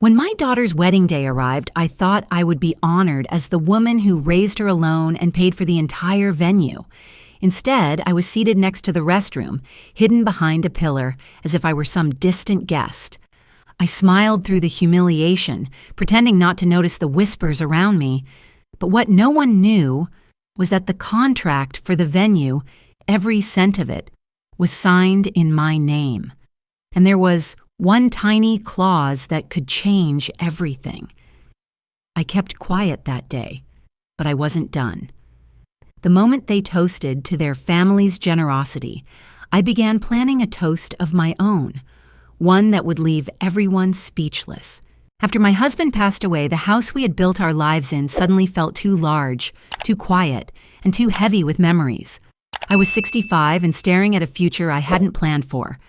When my daughter's wedding day arrived, I thought I would be honored as the woman who raised her alone and paid for the entire venue. Instead, I was seated next to the restroom, hidden behind a pillar, as if I were some distant guest. I smiled through the humiliation, pretending not to notice the whispers around me. But what no one knew was that the contract for the venue, every cent of it, was signed in my name. And there was one tiny clause that could change everything. I kept quiet that day, but I wasn't done. The moment they toasted to their family's generosity, I began planning a toast of my own, one that would leave everyone speechless. After my husband passed away, the house we had built our lives in suddenly felt too large, too quiet, and too heavy with memories. I was 65 and staring at a future I hadn't planned for.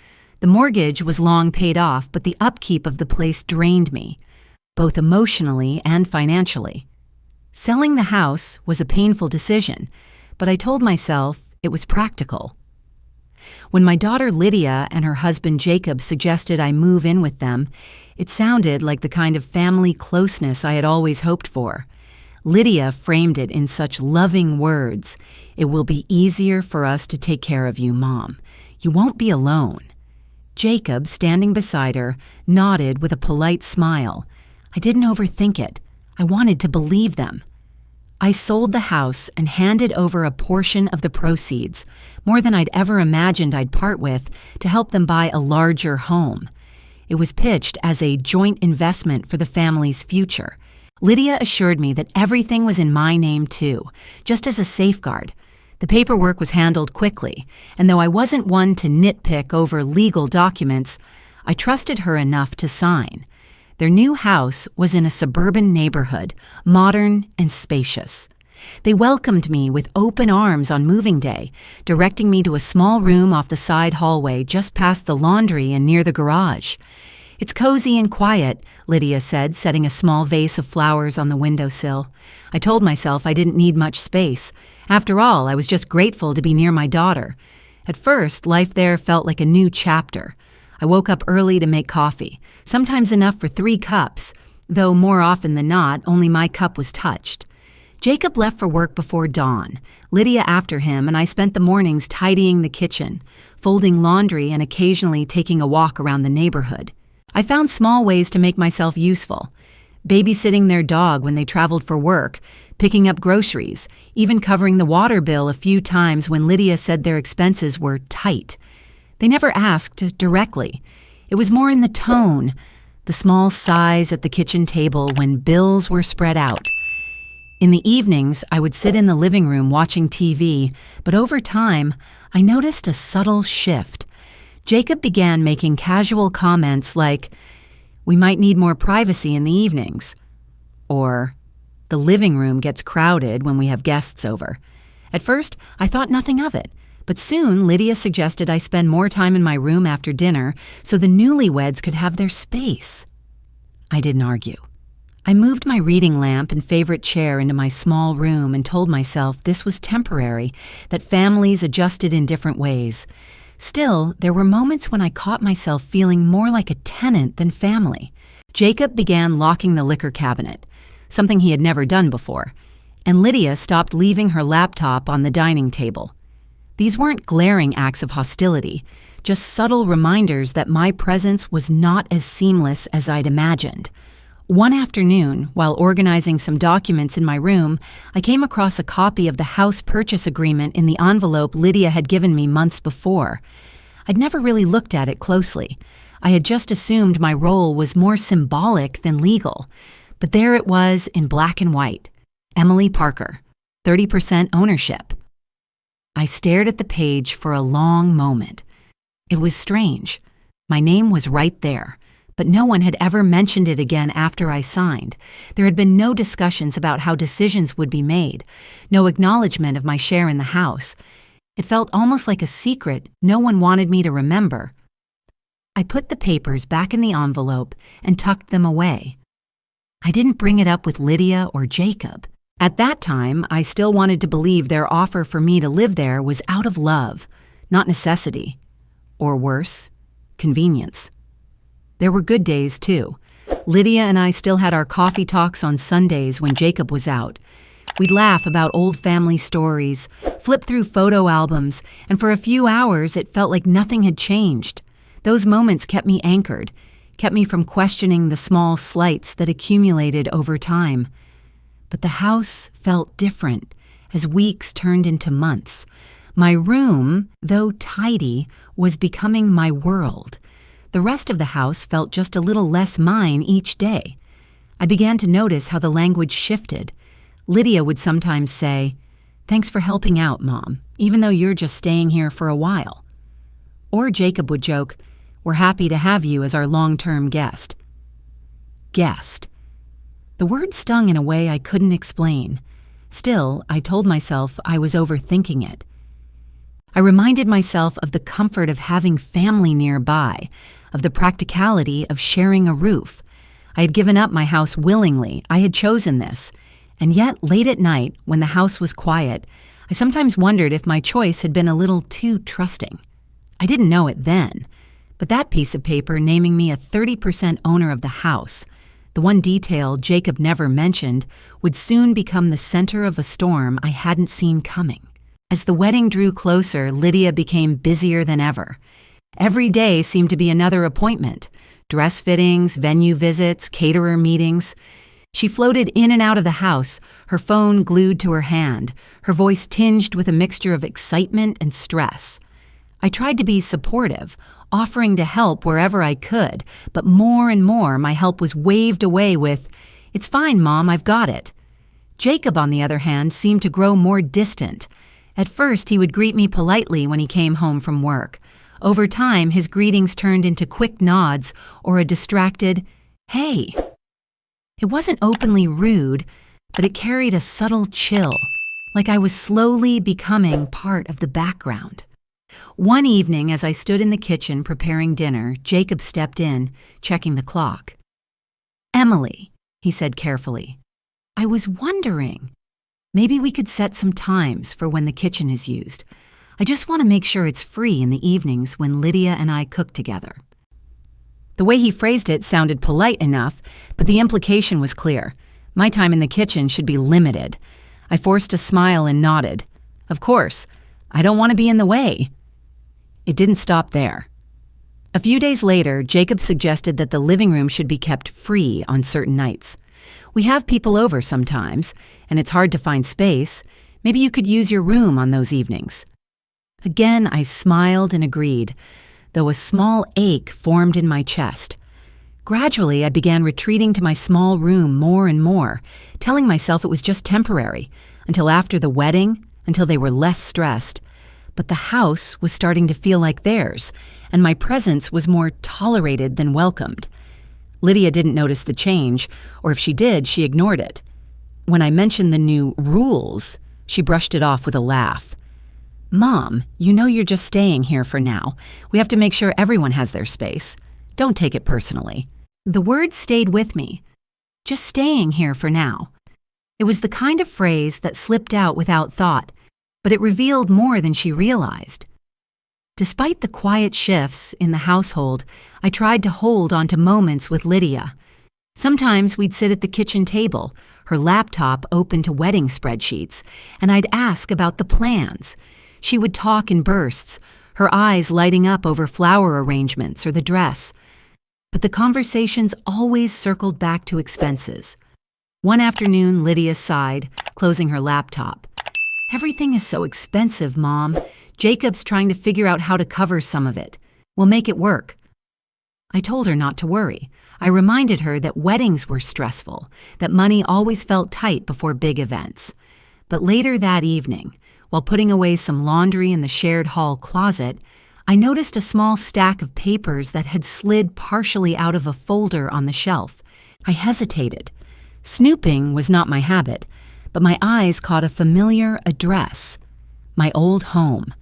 The mortgage was long paid off, but the upkeep of the place drained me, both emotionally and financially. Selling the house was a painful decision, but I told myself it was practical. When my daughter Lydia and her husband Jacob suggested I move in with them, it sounded like the kind of family closeness I had always hoped for. Lydia framed it in such loving words. "It will be easier for us to take care of you, Mom. You won't be alone." Jacob, standing beside her, nodded with a polite smile. I didn't overthink it. I wanted to believe them. I sold the house and handed over a portion of the proceeds, more than I'd ever imagined I'd part with, to help them buy a larger home. It was pitched as a joint investment for the family's future. Lydia assured me that everything was in my name too, just as a safeguard. The paperwork was handled quickly, and though I wasn't one to nitpick over legal documents, I trusted her enough to sign. Their new house was in a suburban neighborhood, modern and spacious. They welcomed me with open arms on moving day, directing me to a small room off the side hallway just past the laundry and near the garage. "It's cozy and quiet," Lydia said, setting a small vase of flowers on the windowsill. I told myself I didn't need much space. After all, I was just grateful to be near my daughter. At first, life there felt like a new chapter. I woke up early to make coffee, sometimes enough for 3 cups, though more often than not, only my cup was touched. Jacob left for work before dawn, Lydia after him, and I spent the mornings tidying the kitchen, folding laundry, and occasionally taking a walk around the neighborhood. I found small ways to make myself useful. Babysitting their dog when they traveled for work, picking up groceries, even covering the water bill a few times when Lydia said their expenses were tight. They never asked directly. It was more in the tone, the small sighs at the kitchen table when bills were spread out. In the evenings, I would sit in the living room watching TV, but over time, I noticed a subtle shift. Jacob began making casual comments like, "We might need more privacy in the evenings," or "The living room gets crowded when we have guests over." At first, I thought nothing of it, but soon Lydia suggested I spend more time in my room after dinner so the newlyweds could have their space. I didn't argue. I moved my reading lamp and favorite chair into my small room and told myself this was temporary, that families adjusted in different ways. Still, there were moments when I caught myself feeling more like a tenant than family. Jacob began locking the liquor cabinet, something he had never done before, and Lydia stopped leaving her laptop on the dining table. These weren't glaring acts of hostility, just subtle reminders that my presence was not as seamless as I'd imagined. One afternoon, while organizing some documents in my room, I came across a copy of the house purchase agreement in the envelope Lydia had given me months before. I'd never really looked at it closely. I had just assumed my role was more symbolic than legal. But there it was in black and white. Emily Parker, 30% ownership. I stared at the page for a long moment. It was strange. My name was right there. But no one had ever mentioned it again after I signed. There had been no discussions about how decisions would be made, no acknowledgement of my share in the house. It felt almost like a secret no one wanted me to remember. I put the papers back in the envelope and tucked them away. I didn't bring it up with Lydia or Jacob. At that time, I still wanted to believe their offer for me to live there was out of love, not necessity. Or worse, convenience. There were good days, too. Lydia and I still had our coffee talks on Sundays when Jacob was out. We'd laugh about old family stories, flip through photo albums, and for a few hours it felt like nothing had changed. Those moments kept me anchored, kept me from questioning the small slights that accumulated over time. But the house felt different as weeks turned into months. My room, though tidy, was becoming my world. The rest of the house felt just a little less mine each day. I began to notice how the language shifted. Lydia would sometimes say, "Thanks for helping out, Mom, even though you're just staying here for a while." Or Jacob would joke, "We're happy to have you as our long-term guest." Guest. The word stung in a way I couldn't explain. Still, I told myself I was overthinking it. I reminded myself of the comfort of having family nearby, of the practicality of sharing a roof. I had given up my house willingly. I had chosen this. And yet, late at night, when the house was quiet, I sometimes wondered if my choice had been a little too trusting. I didn't know it then, but that piece of paper naming me a 30% owner of the house, the one detail Jacob never mentioned, would soon become the center of a storm I hadn't seen coming. As the wedding drew closer, Lydia became busier than ever. Every day seemed to be another appointment: dress fittings, venue visits, caterer meetings. She floated in and out of the house, her phone glued to her hand, her voice tinged with a mixture of excitement and stress. I tried to be supportive, offering to help wherever I could, but more and more my help was waved away with, "It's fine, Mom, I've got it." Jacob, on the other hand, seemed to grow more distant. At first, he would greet me politely when he came home from work. Over time, his greetings turned into quick nods or a distracted, "Hey." It wasn't openly rude, but it carried a subtle chill, like I was slowly becoming part of the background. One evening, as I stood in the kitchen preparing dinner, Jacob stepped in, checking the clock. "Emily," he said carefully, "I was wondering, maybe we could set some times for when the kitchen is used. I just want to make sure it's free in the evenings when Lydia and I cook together." The way he phrased it sounded polite enough, but the implication was clear. My time in the kitchen should be limited. I forced a smile and nodded. "Of course. I don't want to be in the way." It didn't stop there. A few days later, Jacob suggested that the living room should be kept free on certain nights. "We have people over sometimes, and it's hard to find space. Maybe you could use your room on those evenings." Again, I smiled and agreed, though a small ache formed in my chest. Gradually, I began retreating to my small room more and more, telling myself it was just temporary, until after the wedding, until they were less stressed. But the house was starting to feel like theirs, and my presence was more tolerated than welcomed. Lydia didn't notice the change, or if she did, she ignored it. When I mentioned the new rules, she brushed it off with a laugh. "Mom, you know you're just staying here for now. We have to make sure everyone has their space. Don't take it personally." The words stayed with me. Just staying here for now. It was the kind of phrase that slipped out without thought, but it revealed more than she realized. Despite the quiet shifts in the household, I tried to hold on to moments with Lydia. Sometimes we'd sit at the kitchen table, her laptop open to wedding spreadsheets, and I'd ask about the plans. She would talk in bursts, her eyes lighting up over flower arrangements or the dress. But the conversations always circled back to expenses. One afternoon, Lydia sighed, closing her laptop. "Everything is so expensive, Mom. Jacob's trying to figure out how to cover some of it. We'll make it work." I told her not to worry. I reminded her that weddings were stressful, that money always felt tight before big events. But later that evening, while putting away some laundry in the shared hall closet, I noticed a small stack of papers that had slid partially out of a folder on the shelf. I hesitated. Snooping was not my habit, but my eyes caught a familiar address. My old home.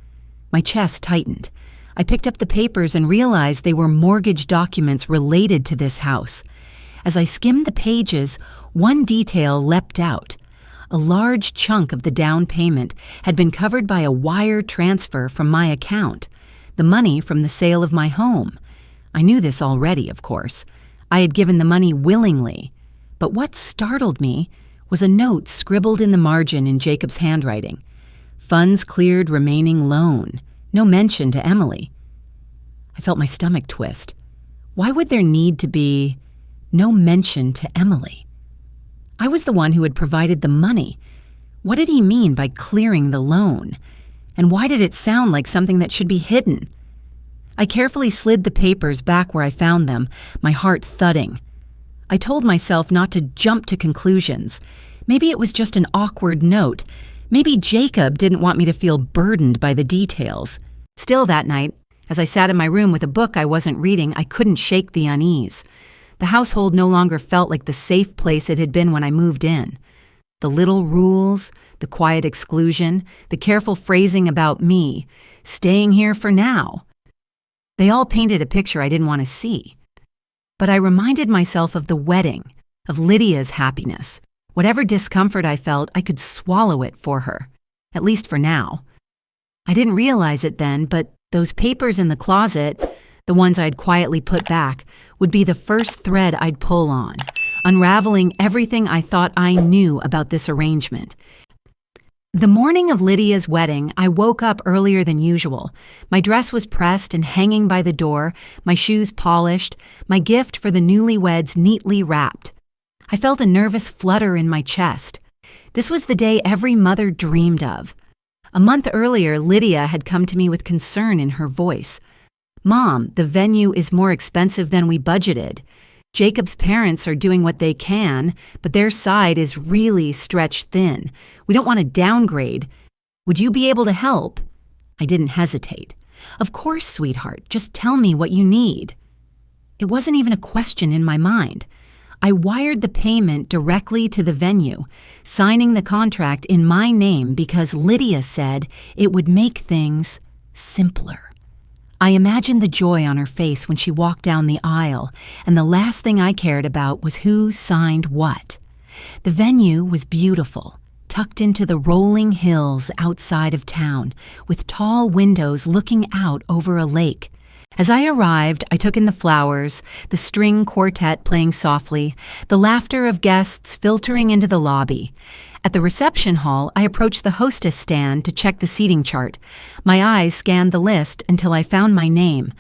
My chest tightened. I picked up the papers and realized they were mortgage documents related to this house. As I skimmed the pages, one detail leapt out. A large chunk of the down payment had been covered by a wire transfer from my account, the money from the sale of my home. I knew this already, of course. I had given the money willingly, but what startled me was a note scribbled in the margin in Jacob's handwriting. Funds cleared remaining loan. No mention to Emily. I felt my stomach twist. Why would there need to be no mention to Emily? I was the one who had provided the money. What did he mean by clearing the loan? And why did it sound like something that should be hidden? I carefully slid the papers back where I found them, my heart thudding. I told myself not to jump to conclusions. Maybe it was just an awkward note. Maybe Jacob didn't want me to feel burdened by the details. Still that night, as I sat in my room with a book I wasn't reading, I couldn't shake the unease. The household no longer felt like the safe place it had been when I moved in. The little rules, the quiet exclusion, the careful phrasing about me, staying here for now. They all painted a picture I didn't want to see. But I reminded myself of the wedding, of Lydia's happiness. Whatever discomfort I felt, I could swallow it for her, at least for now. I didn't realize it then, but those papers in the closet, the ones I'd quietly put back, would be the first thread I'd pull on, unraveling everything I thought I knew about this arrangement. The morning of Lydia's wedding, I woke up earlier than usual. My dress was pressed and hanging by the door, my shoes polished, my gift for the newlyweds neatly wrapped. I felt a nervous flutter in my chest. This was the day every mother dreamed of. A month earlier, Lydia had come to me with concern in her voice. "Mom, the venue is more expensive than we budgeted. Jacob's parents are doing what they can, but their side is really stretched thin. We don't want to downgrade. Would you be able to help?" I didn't hesitate. "Of course, sweetheart. Just tell me what you need." It wasn't even a question in my mind. I wired the payment directly to the venue, signing the contract in my name because Lydia said it would make things simpler. I imagined the joy on her face when she walked down the aisle, and the last thing I cared about was who signed what. The venue was beautiful, tucked into the rolling hills outside of town, with tall windows looking out over a lake. As I arrived, I took in the flowers, the string quartet playing softly, the laughter of guests filtering into the lobby. At the reception hall, I approached the hostess stand to check the seating chart. My eyes scanned the list until I found my name,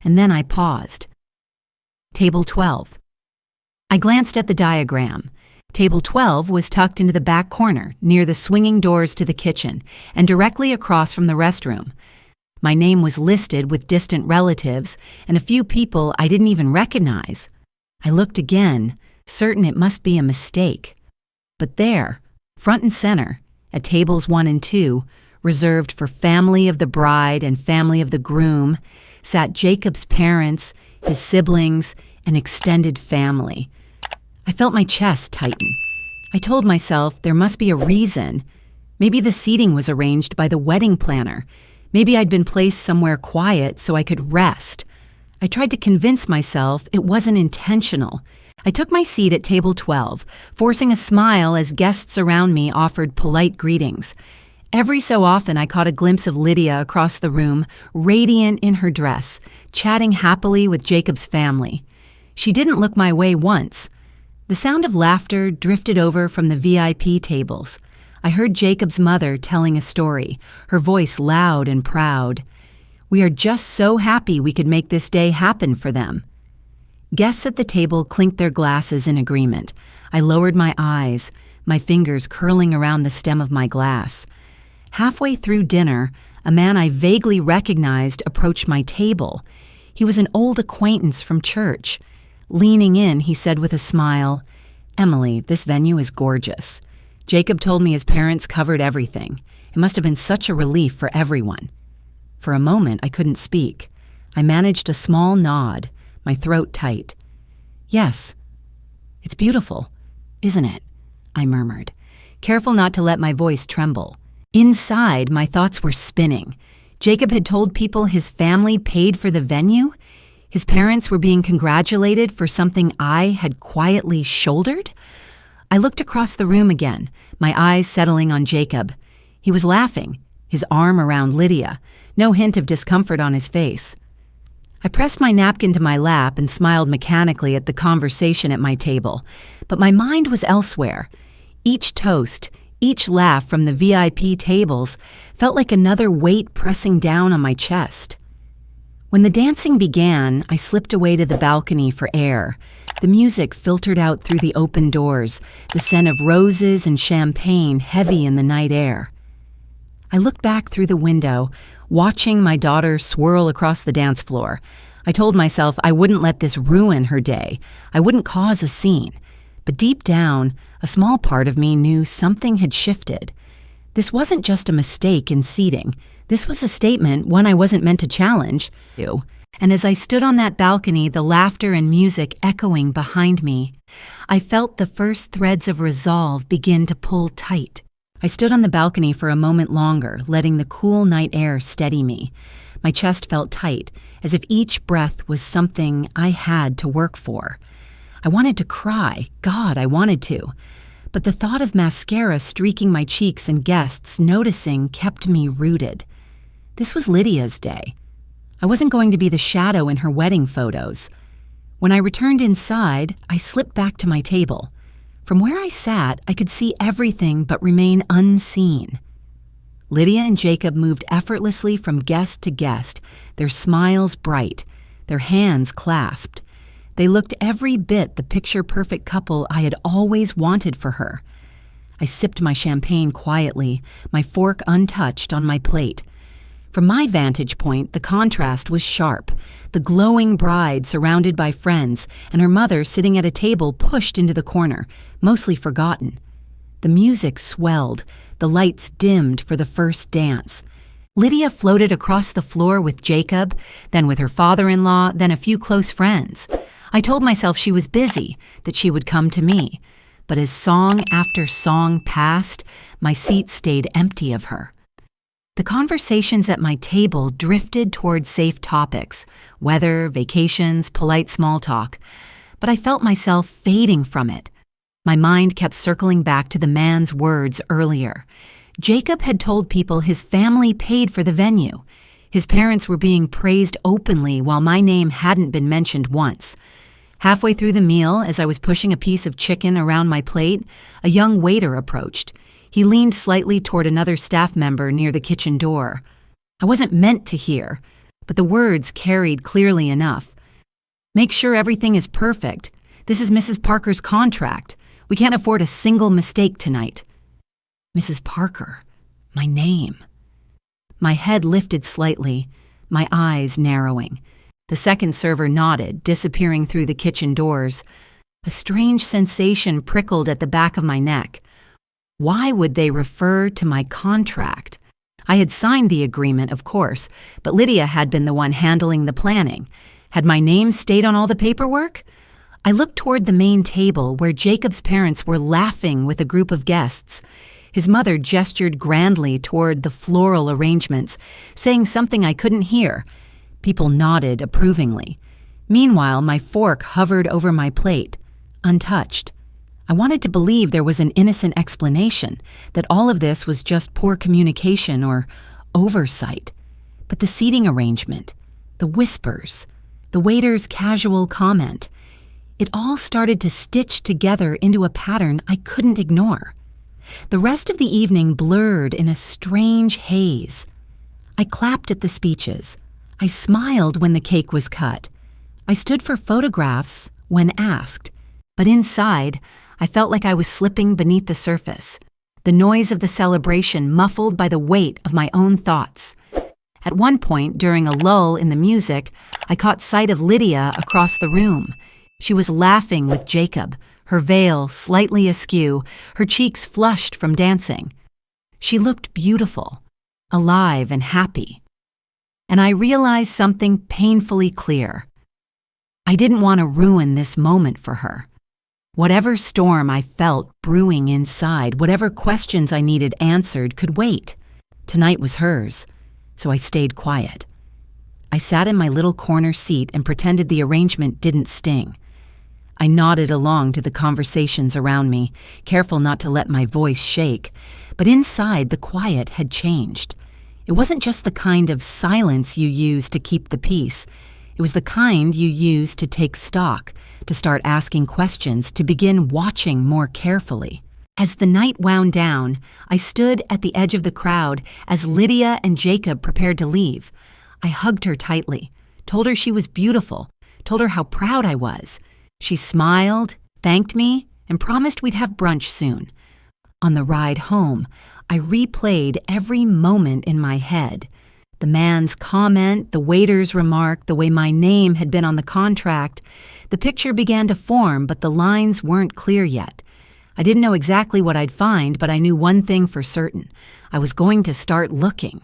and then I paused. Table 12. I glanced at the diagram. Table 12 was tucked into the back corner, near the swinging doors to the kitchen, and directly across from the restroom. My name was listed with distant relatives and a few people I didn't even recognize. I looked again, certain it must be a mistake. But there, front and center, at tables 1 and 2, reserved for family of the bride and family of the groom, sat Jacob's parents, his siblings, and extended family. I felt my chest tighten. I told myself there must be a reason. Maybe the seating was arranged by the wedding planner. Maybe I'd been placed somewhere quiet so I could rest. I tried to convince myself it wasn't intentional. I took my seat at table 12, forcing a smile as guests around me offered polite greetings. Every so often I caught a glimpse of Lydia across the room, radiant in her dress, chatting happily with Jacob's family. She didn't look my way once. The sound of laughter drifted over from the VIP tables. I heard Jacob's mother telling a story, her voice loud and proud. "We are just so happy we could make this day happen for them." Guests at the table clinked their glasses in agreement. I lowered my eyes, my fingers curling around the stem of my glass. Halfway through dinner, a man I vaguely recognized approached my table. He was an old acquaintance from church. Leaning in, he said with a smile, "Emily, this venue is gorgeous. Jacob told me his parents covered everything. It must have been such a relief for everyone." For a moment, I couldn't speak. I managed a small nod, my throat tight. "Yes, it's beautiful, isn't it?" I murmured, careful not to let my voice tremble. Inside, my thoughts were spinning. Jacob had told people his family paid for the venue? His parents were being congratulated for something I had quietly shouldered? I looked across the room again, my eyes settling on Jacob. He was laughing, his arm around Lydia, no hint of discomfort on his face. I pressed my napkin to my lap and smiled mechanically at the conversation at my table, but my mind was elsewhere. Each toast, each laugh from the VIP tables felt like another weight pressing down on my chest. When the dancing began, I slipped away to the balcony for air. The music filtered out through the open doors, the scent of roses and champagne heavy in the night air. I looked back through the window, watching my daughter swirl across the dance floor. I told myself I wouldn't let this ruin her day. I wouldn't cause a scene. But deep down, a small part of me knew something had shifted. This wasn't just a mistake in seating. This was a statement, one I wasn't meant to challenge. And as I stood on that balcony, the laughter and music echoing behind me, I felt the first threads of resolve begin to pull tight. I stood on the balcony for a moment longer, letting the cool night air steady me. My chest felt tight, as if each breath was something I had to work for. I wanted to cry. God, I wanted to. But the thought of mascara streaking my cheeks and guests noticing kept me rooted. This was Lydia's day. I wasn't going to be the shadow in her wedding photos. When I returned inside, I slipped back to my table. From where I sat, I could see everything but remain unseen. Lydia and Jacob moved effortlessly from guest to guest, their smiles bright, their hands clasped. They looked every bit the picture-perfect couple I had always wanted for her. I sipped my champagne quietly, my fork untouched on my plate. From my vantage point, the contrast was sharp. The glowing bride surrounded by friends, and her mother sitting at a table pushed into the corner, mostly forgotten. The music swelled, the lights dimmed for the first dance. Lydia floated across the floor with Jacob, then with her father-in-law, then a few close friends. I told myself she was busy, that she would come to me. But as song after song passed, my seat stayed empty of her. The conversations at my table drifted toward safe topics, weather, vacations, polite small talk, but I felt myself fading from it. My mind kept circling back to the man's words earlier. Jacob had told people his family paid for the venue. His parents were being praised openly while my name hadn't been mentioned once. Halfway through the meal, as I was pushing a piece of chicken around my plate, a young waiter approached. He leaned slightly toward another staff member near the kitchen door. I wasn't meant to hear, but the words carried clearly enough. "Make sure everything is perfect. This is Mrs. Parker's contract. We can't afford a single mistake tonight." Mrs. Parker, my name. My head lifted slightly, my eyes narrowing. The second server nodded, disappearing through the kitchen doors. A strange sensation prickled at the back of my neck. Why would they refer to my contract? I had signed the agreement, of course, but Lydia had been the one handling the planning. Had my name stayed on all the paperwork? I looked toward the main table where Jacob's parents were laughing with a group of guests. His mother gestured grandly toward the floral arrangements, saying something I couldn't hear. People nodded approvingly. Meanwhile, my fork hovered over my plate, untouched. I wanted to believe there was an innocent explanation, that all of this was just poor communication or oversight. But the seating arrangement, the whispers, the waiter's casual comment, it all started to stitch together into a pattern I couldn't ignore. The rest of the evening blurred in a strange haze. I clapped at the speeches. I smiled when the cake was cut. I stood for photographs when asked. But inside, I felt like I was slipping beneath the surface, the noise of the celebration muffled by the weight of my own thoughts. At one point, during a lull in the music, I caught sight of Lydia across the room. She was laughing with Jacob, her veil slightly askew, her cheeks flushed from dancing. She looked beautiful, alive and happy. And I realized something painfully clear. I didn't want to ruin this moment for her. Whatever storm I felt brewing inside, whatever questions I needed answered could wait. Tonight was hers, so I stayed quiet. I sat in my little corner seat and pretended the arrangement didn't sting. I nodded along to the conversations around me, careful not to let my voice shake, but inside the quiet had changed. It wasn't just the kind of silence you use to keep the peace. It was the kind you use to take stock, to start asking questions, to begin watching more carefully. As the night wound down, I stood at the edge of the crowd as Lydia and Jacob prepared to leave. I hugged her tightly, told her she was beautiful, told her how proud I was. She smiled, thanked me, and promised we'd have brunch soon. On the ride home, I replayed every moment in my head. The man's comment, the waiter's remark, the way my name had been on the contract. The picture began to form, but the lines weren't clear yet. I didn't know exactly what I'd find, but I knew one thing for certain. I was going to start looking.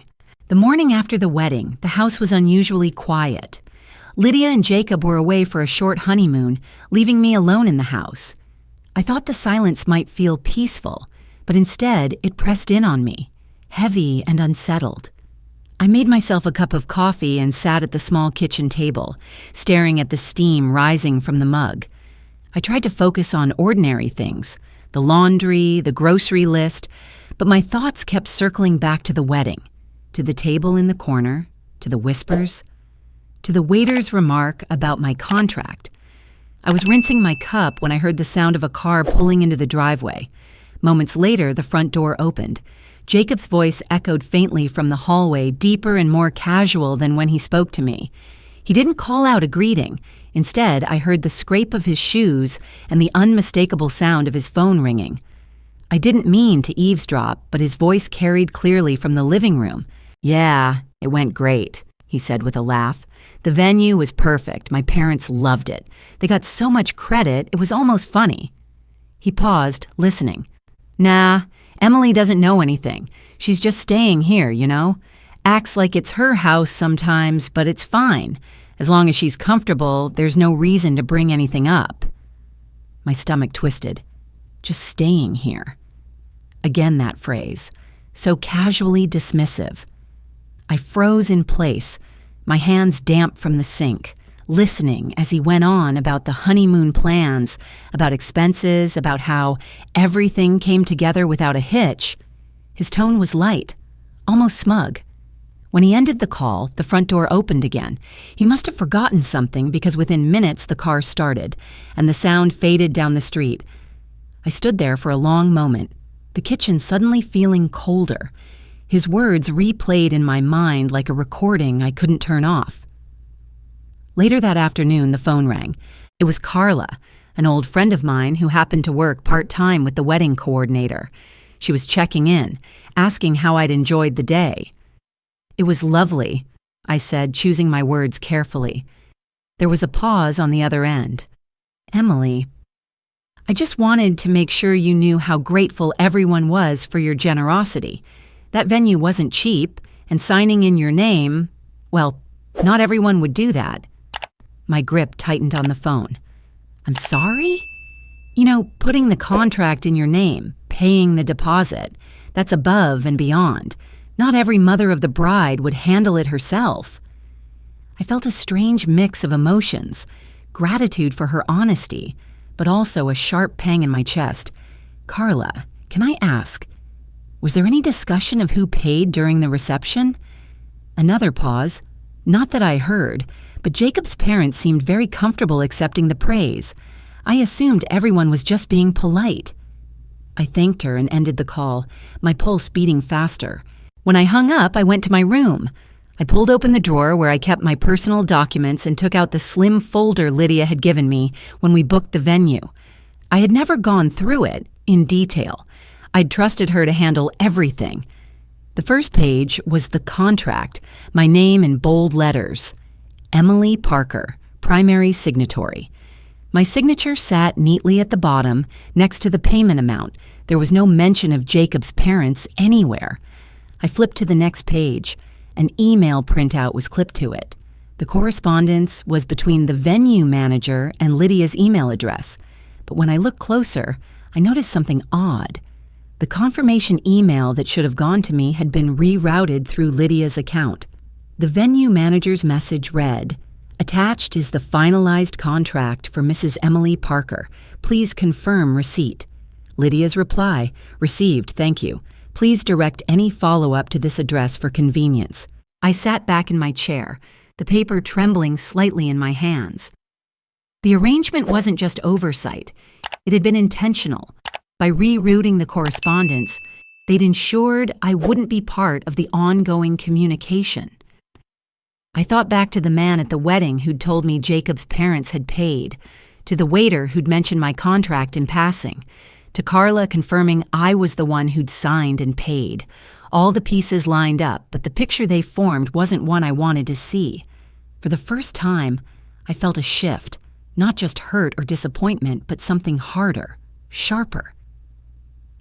The morning after the wedding, the house was unusually quiet. Lydia and Jacob were away for a short honeymoon, leaving me alone in the house. I thought the silence might feel peaceful, but instead it pressed in on me, heavy and unsettled. I made myself a cup of coffee and sat at the small kitchen table, staring at the steam rising from the mug. I tried to focus on ordinary things, the laundry, the grocery list, but my thoughts kept circling back to the wedding, to the table in the corner, to the whispers, to the waiter's remark about my contract. I was rinsing my cup when I heard the sound of a car pulling into the driveway. Moments later, the front door opened. Jacob's voice echoed faintly from the hallway, deeper and more casual than when he spoke to me. He didn't call out a greeting. Instead, I heard the scrape of his shoes and the unmistakable sound of his phone ringing. I didn't mean to eavesdrop, but his voice carried clearly from the living room. "Yeah, it went great," he said with a laugh. "The venue was perfect. My parents loved it. They got so much credit, it was almost funny." He paused, listening. "Nah, Emily doesn't know anything. She's just staying here, you know? Acts like it's her house sometimes, but it's fine. As long as she's comfortable, there's no reason to bring anything up." My stomach twisted. Just staying here. Again that phrase, so casually dismissive. I froze in place, my hands damp from the sink, listening as he went on about the honeymoon plans, about expenses, about how everything came together without a hitch. His tone was light, almost smug. When he ended the call, the front door opened again. He must have forgotten something because within minutes the car started, and the sound faded down the street. I stood there for a long moment, the kitchen suddenly feeling colder. His words replayed in my mind like a recording I couldn't turn off. Later that afternoon, the phone rang. It was Carla, an old friend of mine who happened to work part-time with the wedding coordinator. She was checking in, asking how I'd enjoyed the day. "It was lovely," I said, choosing my words carefully. There was a pause on the other end. "Emily, I just wanted to make sure you knew how grateful everyone was for your generosity. That venue wasn't cheap, and signing in your name, well, not everyone would do that." My grip tightened on the phone. "I'm sorry? You know, putting the contract in your name, paying the deposit, that's above and beyond. Not every mother of the bride would handle it herself." I felt a strange mix of emotions, gratitude for her honesty, but also a sharp pang in my chest. "Carla, can I ask, was there any discussion of who paid during the reception?" Another pause. Not that I heard, but Jacob's parents seemed very comfortable accepting the praise. I assumed everyone was just being polite. I thanked her and ended the call, my pulse beating faster. When I hung up, I went to my room. I pulled open the drawer where I kept my personal documents and took out the slim folder Lydia had given me when we booked the venue. I had never gone through it in detail. I'd trusted her to handle everything. The first page was the contract, my name in bold letters. Emily Parker, primary signatory. My signature sat neatly at the bottom, next to the payment amount. There was no mention of Jacob's parents anywhere. I flipped to the next page. An email printout was clipped to it. The correspondence was between the venue manager and Lydia's email address. But when I looked closer, I noticed something odd. The confirmation email that should have gone to me had been rerouted through Lydia's account. The venue manager's message read, "Attached is the finalized contract for Mrs. Emily Parker. Please confirm receipt." Lydia's reply, "Received, thank you. Please direct any follow-up to this address for convenience." I sat back in my chair. the paper trembling slightly in my hands. The arrangement wasn't just oversight. It had been intentional. By rerouting the correspondence, they'd ensured I wouldn't be part of the ongoing communication. I thought back to the man at the wedding who'd told me Jacob's parents had paid, to the waiter who'd mentioned my contract in passing, to Carla confirming I was the one who'd signed and paid. All the pieces lined up, but the picture they formed wasn't one I wanted to see. For the first time, I felt a shift, not just hurt or disappointment, but something harder, sharper.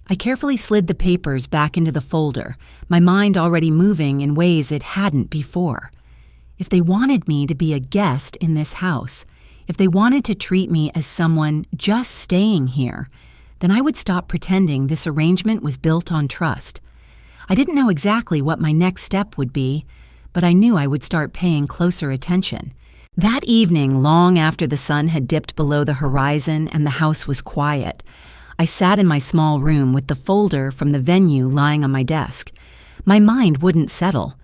I carefully slid the papers back into the folder, my mind already moving in ways it hadn't before. If they wanted me to be a guest in this house, if they wanted to treat me as someone just staying here, then I would stop pretending this arrangement was built on trust. I didn't know exactly what my next step would be, but I knew I would start paying closer attention. That evening, long after the sun had dipped below the horizon and the house was quiet, I sat in my small room with the folder from the venue lying on my desk. My mind wouldn't settle.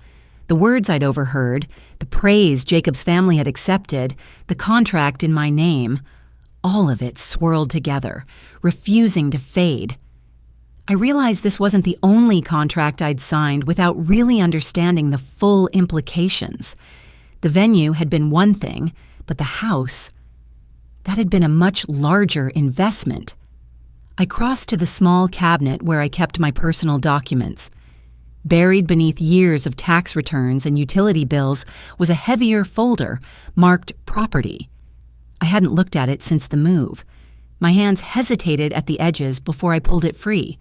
The words I'd overheard, the praise Jacob's family had accepted, the contract in my name, all of it swirled together, refusing to fade. I realized this wasn't the only contract I'd signed without really understanding the full implications. The venue had been one thing, but the house, that had been a much larger investment. I crossed to the small cabinet where I kept my personal documents. Buried beneath years of tax returns and utility bills was a heavier folder marked Property. I hadn't looked at it since the move. My hands hesitated at the edges before I pulled it free.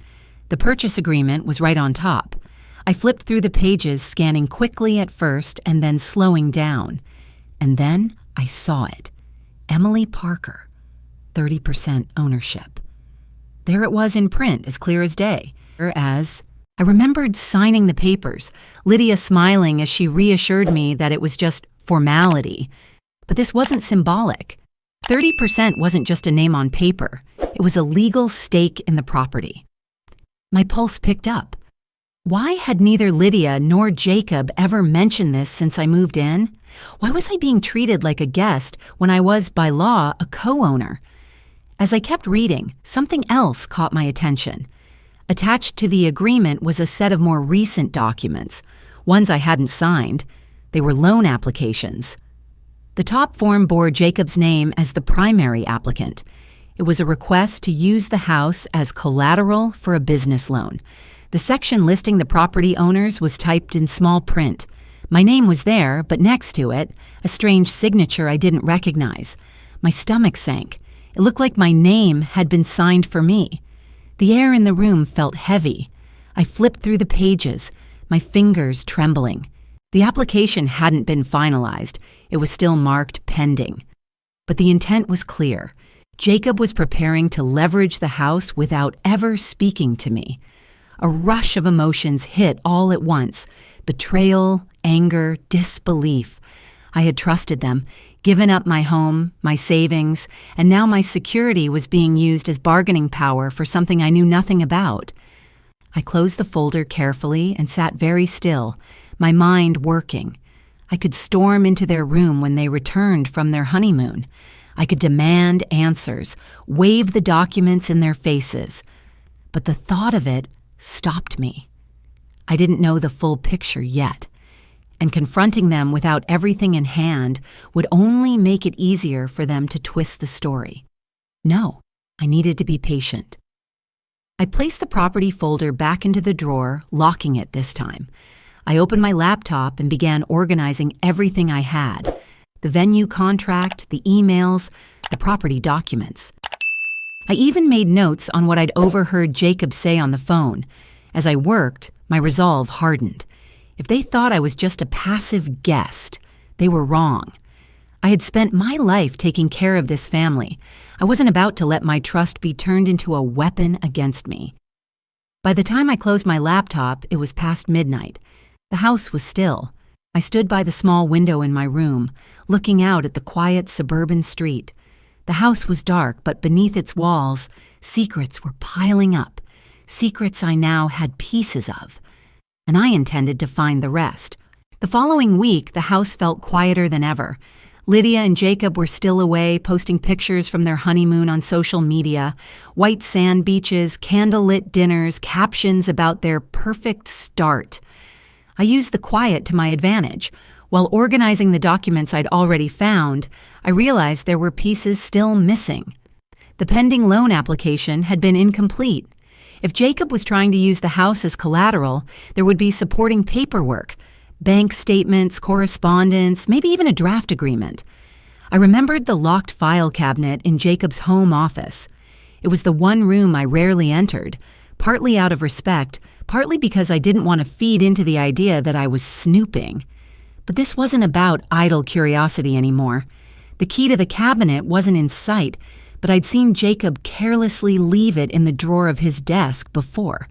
The purchase agreement was right on top. I flipped through the pages, scanning quickly at first and then slowing down. And then I saw it. Emily Parker, 30% ownership. There it was in print, as clear as day. As I remembered signing the papers, Lydia smiling as she reassured me that it was just formality. But this wasn't symbolic. 30% wasn't just a name on paper. It was a legal stake in the property. My pulse picked up. Why had neither Lydia nor Jacob ever mentioned this since I moved in? Why was I being treated like a guest when I was, by law, a co-owner? As I kept reading, something else caught my attention. Attached to the agreement was a set of more recent documents, ones I hadn't signed. They were loan applications. The top form bore Jacob's name as the primary applicant. It was a request to use the house as collateral for a business loan. The section listing the property owners was typed in small print. My name was there, but next to it, a strange signature I didn't recognize. My stomach sank. It looked like my name had been signed for me. The air in the room felt heavy. I flipped through the pages, my fingers trembling. The application hadn't been finalized. It was still marked pending. But the intent was clear. Jacob was preparing to leverage the house without ever speaking to me. A rush of emotions hit all at once. Betrayal, anger, disbelief. I had trusted them, given up my home, my savings, and now my security was being used as bargaining power for something I knew nothing about. I closed the folder carefully and sat very still, my mind working. I could storm into their room when they returned from their honeymoon. I could demand answers, wave the documents in their faces. But the thought of it stopped me. I didn't know the full picture yet, and confronting them without everything in hand would only make it easier for them to twist the story. No, I needed to be patient. I placed the property folder back into the drawer, locking it this time. I opened my laptop and began organizing everything I had: the venue contract, the emails, the property documents. I even made notes on what I'd overheard Jacob say on the phone. As I worked, my resolve hardened. If they thought I was just a passive guest, they were wrong. I had spent my life taking care of this family. I wasn't about to let my trust be turned into a weapon against me. By the time I closed my laptop, it was past midnight. The house was still. I stood by the small window in my room, looking out at the quiet suburban street. The house was dark, but beneath its walls, secrets were piling up, secrets I now had pieces of. And I intended to find the rest. The following week, the house felt quieter than ever. Lydia and Jacob were still away, posting pictures from their honeymoon on social media, white sand beaches, candlelit dinners, captions about their perfect start. I used the quiet to my advantage. While organizing the documents I'd already found, I realized there were pieces still missing. The pending loan application had been incomplete. If Jacob was trying to use the house as collateral, there would be supporting paperwork, bank statements, correspondence, maybe even a draft agreement. I remembered the locked file cabinet in Jacob's home office. It was the one room I rarely entered, partly out of respect, partly because I didn't want to feed into the idea that I was snooping. But this wasn't about idle curiosity anymore. The key to the cabinet wasn't in sight, but I'd seen Jacob carelessly leave it in the drawer of his desk before.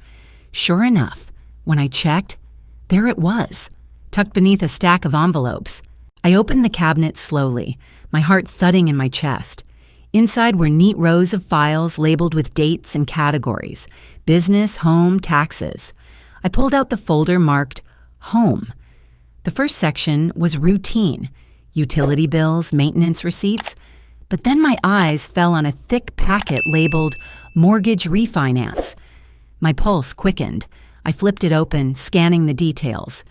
Sure enough, when I checked, there it was, tucked beneath a stack of envelopes. I opened the cabinet slowly, my heart thudding in my chest. Inside were neat rows of files labeled with dates and categories: business, home, taxes. I pulled out the folder marked Home. The first section was routine: utility bills, maintenance receipts. But then my eyes fell on a thick packet labeled Mortgage Refinance. My pulse quickened. I flipped it open, scanning the details.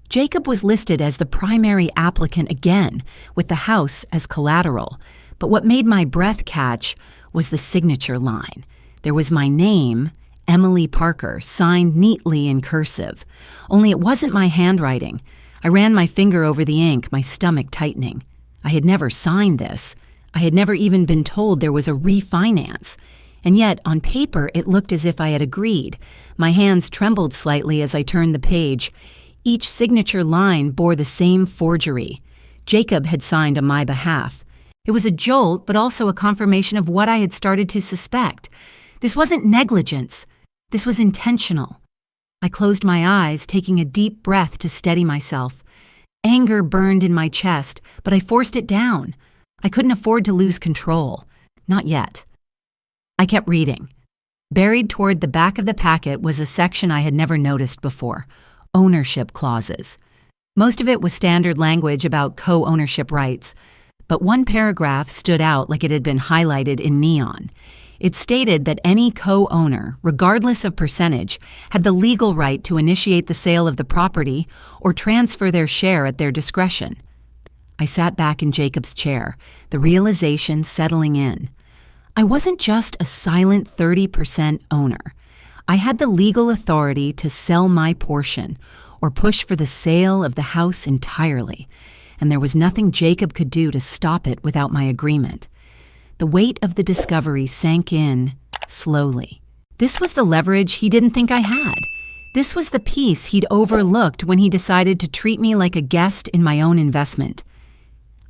Jacob was listed as the primary applicant again, with the house as collateral. But what made my breath catch was the signature line. There was my name, Emily Parker, signed neatly in cursive. Only it wasn't my handwriting. I ran my finger over the ink, my stomach tightening. I had never signed this. I had never even been told there was a refinance. And yet, on paper, it looked as if I had agreed. My hands trembled slightly as I turned the page. Each signature line bore the same forgery. Jacob had signed on my behalf. It was a jolt, but also a confirmation of what I had started to suspect. This wasn't negligence. This was intentional. I closed my eyes, taking a deep breath to steady myself. Anger burned in my chest, but I forced it down. I couldn't afford to lose control. Not yet. I kept reading. Buried toward the back of the packet was a section I had never noticed before: ownership clauses. Most of it was standard language about co-ownership rights, but one paragraph stood out like it had been highlighted in neon. It stated that any co-owner, regardless of percentage, had the legal right to initiate the sale of the property or transfer their share at their discretion. I sat back in Jacob's chair, the realization settling in. I wasn't just a silent 30% owner. I had the legal authority to sell my portion or push for the sale of the house entirely, and there was nothing Jacob could do to stop it without my agreement. The weight of the discovery sank in slowly. This was the leverage he didn't think I had. This was the piece he'd overlooked when he decided to treat me like a guest in my own investment.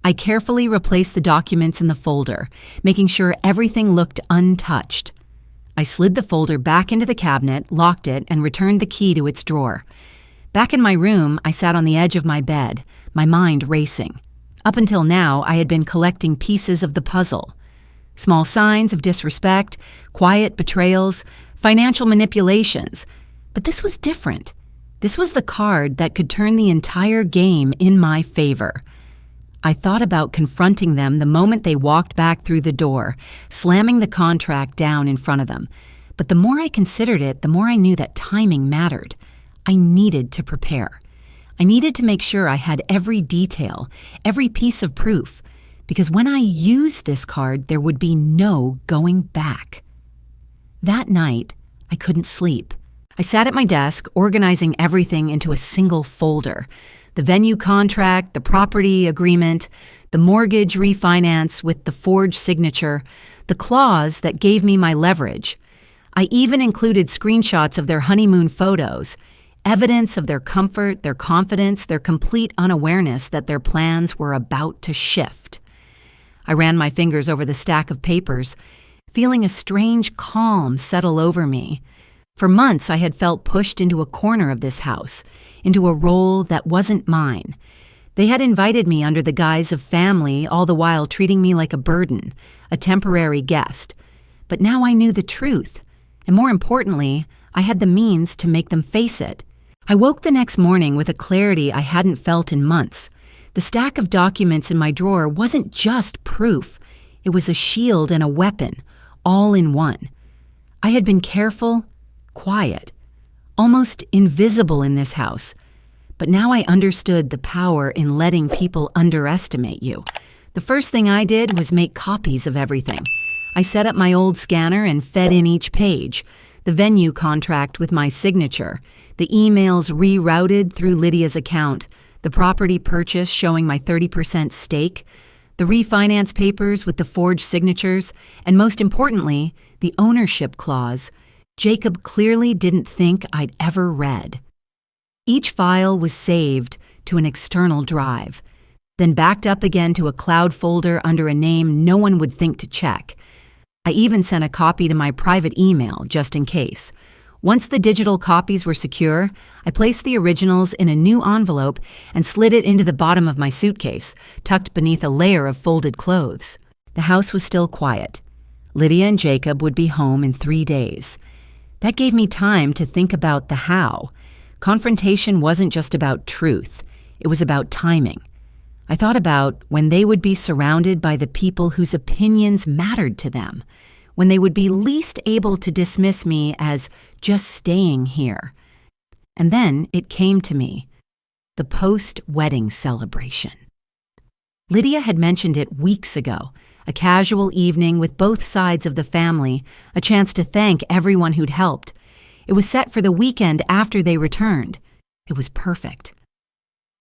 I carefully replaced the documents in the folder, making sure everything looked untouched. I slid the folder back into the cabinet, locked it, and returned the key to its drawer. Back in my room, I sat on the edge of my bed, my mind racing. Up until now, I had been collecting pieces of the puzzle. Small signs of disrespect, quiet betrayals, financial manipulations. But this was different. This was the card that could turn the entire game in my favor. I thought about confronting them the moment they walked back through the door, slamming the contract down in front of them. But the more I considered it, the more I knew that timing mattered. I needed to prepare. I needed to make sure I had every detail, every piece of proof, because when I used this card, there would be no going back. That night, I couldn't sleep. I sat at my desk, organizing everything into a single folder: the venue contract, the property agreement, the mortgage refinance with the forged signature, the clause that gave me my leverage. I even included screenshots of their honeymoon photos, evidence of their comfort, their confidence, their complete unawareness that their plans were about to shift. I ran my fingers over the stack of papers, feeling a strange calm settle over me. For months, I had felt pushed into a corner of this house, into a role that wasn't mine. They had invited me under the guise of family, all the while treating me like a burden, a temporary guest. But now I knew the truth, and more importantly, I had the means to make them face it. I woke the next morning with a clarity I hadn't felt in months. The stack of documents in my drawer wasn't just proof. It was a shield and a weapon, all in one. I had been careful, quiet, almost invisible in this house. But now I understood the power in letting people underestimate you. The first thing I did was make copies of everything. I set up my old scanner and fed in each page, the venue contract with my signature, the emails rerouted through Lydia's account, the property purchase showing my 30% stake, the refinance papers with the forged signatures, and most importantly, the ownership clause Jacob clearly didn't think I'd ever read. Each file was saved to an external drive, then backed up again to a cloud folder under a name no one would think to check. I even sent a copy to my private email just in case. Once the digital copies were secure, I placed the originals in a new envelope and slid it into the bottom of my suitcase, tucked beneath a layer of folded clothes. The house was still quiet. Lydia and Jacob would be home in 3 days. That gave me time to think about the how. Confrontation wasn't just about truth. It was about timing. I thought about when they would be surrounded by the people whose opinions mattered to them, when they would be least able to dismiss me as just staying here. And then it came to me, the post-wedding celebration. Lydia had mentioned it weeks ago, a casual evening with both sides of the family, a chance to thank everyone who'd helped. It was set for the weekend after they returned. It was perfect.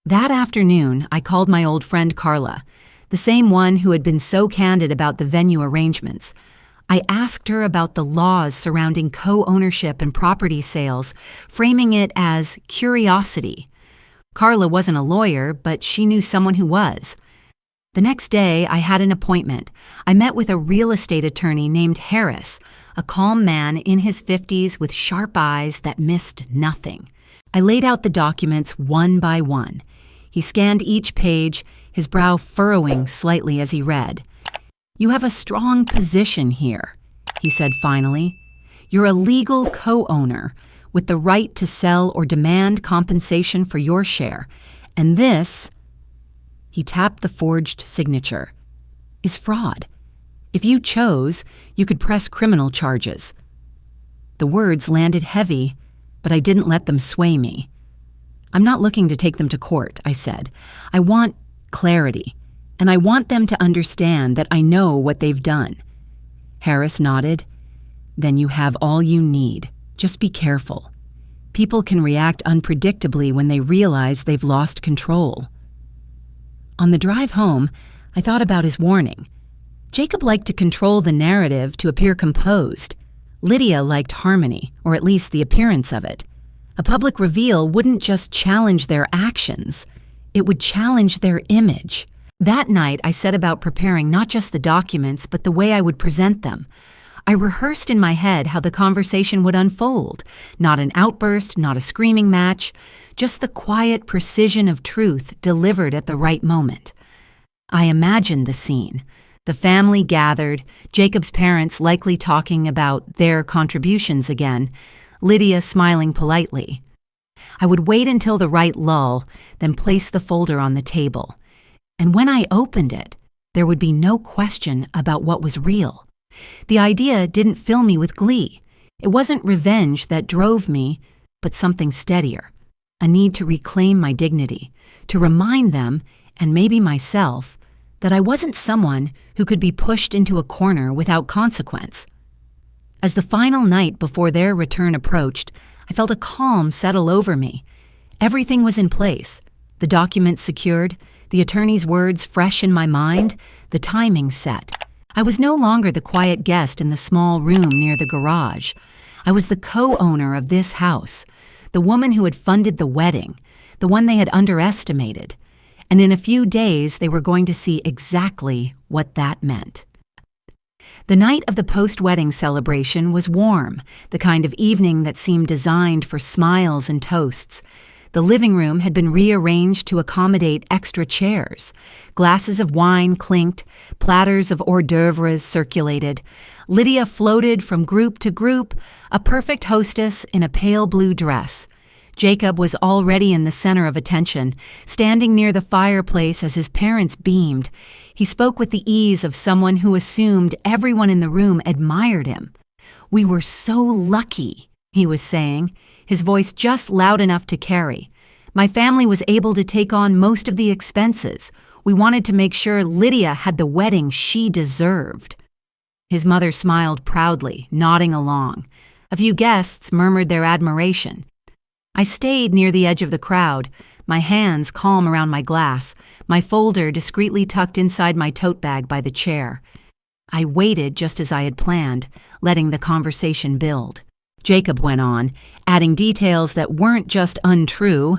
That afternoon, I called my old friend Carla, the same one who had been so candid about the venue arrangements. I asked her about the laws surrounding co-ownership and property sales, framing it as curiosity. Carla wasn't a lawyer, but she knew someone who was. The next day, I had an appointment. I met with a real estate attorney named Harris, a calm man in his 50s with sharp eyes that missed nothing. I laid out the documents one by one. He scanned each page, his brow furrowing slightly as he read. "You have a strong position here," he said finally. "You're a legal co-owner with the right to sell or demand compensation for your share. And this," he tapped the forged signature, "is fraud. If you chose, you could press criminal charges." The words landed heavy, but I didn't let them sway me. "I'm not looking to take them to court," I said. "I want clarity, and I want them to understand that I know what they've done." Harris nodded. "Then you have all you need. Just be careful. People can react unpredictably when they realize they've lost control." On the drive home, I thought about his warning. Jacob liked to control the narrative to appear composed. Lydia liked harmony, or at least the appearance of it. A public reveal wouldn't just challenge their actions, it would challenge their image. That night, I set about preparing not just the documents, but the way I would present them. I rehearsed in my head how the conversation would unfold. Not an outburst, not a screaming match, just the quiet precision of truth delivered at the right moment. I imagined the scene. The family gathered, Jacob's parents likely talking about their contributions again, Lydia smiling politely. I would wait until the right lull, then place the folder on the table. And when I opened it, there would be no question about what was real. The idea didn't fill me with glee. It wasn't revenge that drove me, but something steadier. A need to reclaim my dignity, to remind them, and maybe myself, that I wasn't someone who could be pushed into a corner without consequence. As the final night before their return approached, I felt a calm settle over me. Everything was in place, the documents secured, the attorney's words fresh in my mind, the timing set. I was no longer the quiet guest in the small room near the garage. I was the co-owner of this house, the woman who had funded the wedding, the one they had underestimated. And in a few days, they were going to see exactly what that meant. The night of the post-wedding celebration was warm, the kind of evening that seemed designed for smiles and toasts. The living room had been rearranged to accommodate extra chairs. Glasses of wine clinked, platters of hors d'oeuvres circulated. Lydia floated from group to group, a perfect hostess in a pale blue dress. Jacob was already in the center of attention, standing near the fireplace as his parents beamed. He spoke with the ease of someone who assumed everyone in the room admired him. "We were so lucky," he was saying, his voice just loud enough to carry. "My family was able to take on most of the expenses. We wanted to make sure Lydia had the wedding she deserved." His mother smiled proudly, nodding along. A few guests murmured their admiration. I stayed near the edge of the crowd, my hands calm around my glass, my folder discreetly tucked inside my tote bag by the chair. I waited just as I had planned, letting the conversation build. Jacob went on, adding details that weren't just untrue,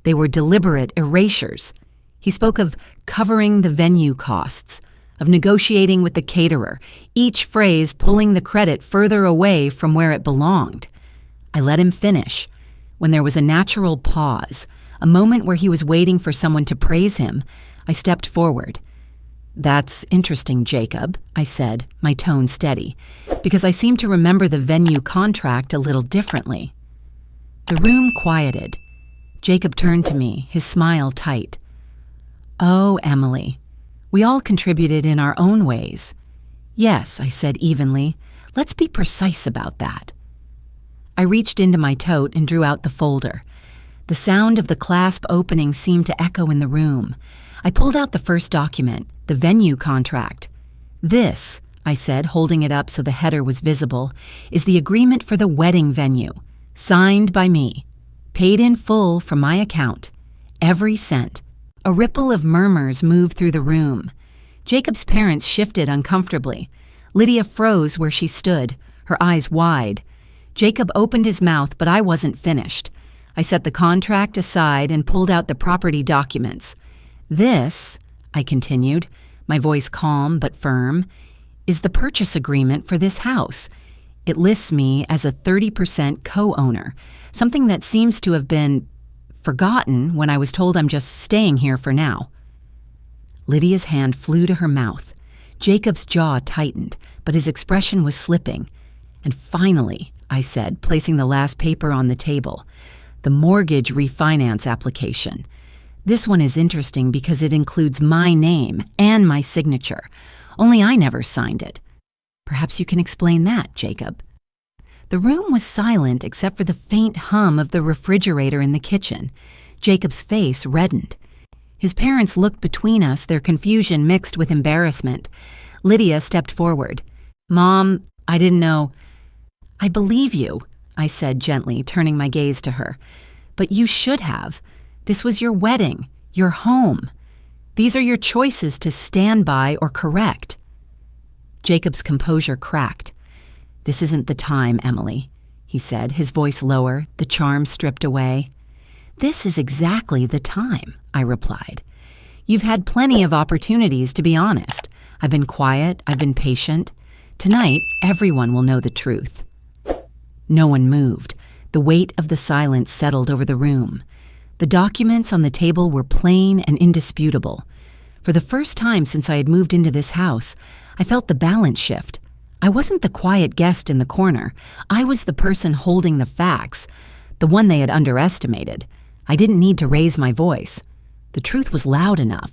they were deliberate erasures. He spoke of covering the venue costs, of negotiating with the caterer, each phrase pulling the credit further away from where it belonged. I let him finish. When there was a natural pause, a moment where he was waiting for someone to praise him, I stepped forward. "That's interesting, Jacob," I said, my tone steady, because I seemed to remember the venue contract a little differently. The room quieted. Jacob turned to me, his smile tight. "Oh, Emily, we all contributed in our own ways." "Yes," I said evenly. "Let's be precise about that." I reached into my tote and drew out the folder. The sound of the clasp opening seemed to echo in the room. I pulled out the first document, the venue contract. "This," I said, holding it up so the header was visible, "is the agreement for the wedding venue, signed by me, paid in full from my account, every cent." A ripple of murmurs moved through the room. Jacob's parents shifted uncomfortably. Lydia froze where she stood, her eyes wide. Jacob opened his mouth, but I wasn't finished. I set the contract aside and pulled out the property documents. "This," I continued, my voice calm but firm, "is the purchase agreement for this house. It lists me as a 30% co-owner, something that seems to have been forgotten when I was told I'm just staying here for now." Lydia's hand flew to her mouth. Jacob's jaw tightened, but his expression was slipping. "And finally," I said, placing the last paper on the table, "the mortgage refinance application. This one is interesting because it includes my name and my signature. Only I never signed it. Perhaps you can explain that, Jacob." The room was silent except for the faint hum of the refrigerator in the kitchen. Jacob's face reddened. His parents looked between us, their confusion mixed with embarrassment. Lydia stepped forward. "Mom, I didn't know." "I believe you," I said gently, turning my gaze to her. "But you should have. This was your wedding, your home. These are your choices to stand by or correct." Jacob's composure cracked. "This isn't the time, Emily," he said, his voice lower, the charm stripped away. "This is exactly the time," I replied. "You've had plenty of opportunities, to be honest. I've been quiet, I've been patient. Tonight, everyone will know the truth." No one moved. The weight of the silence settled over the room. The documents on the table were plain and indisputable. For the first time since I had moved into this house, I felt the balance shift. I wasn't the quiet guest in the corner. I was the person holding the facts, the one they had underestimated. I didn't need to raise my voice. The truth was loud enough.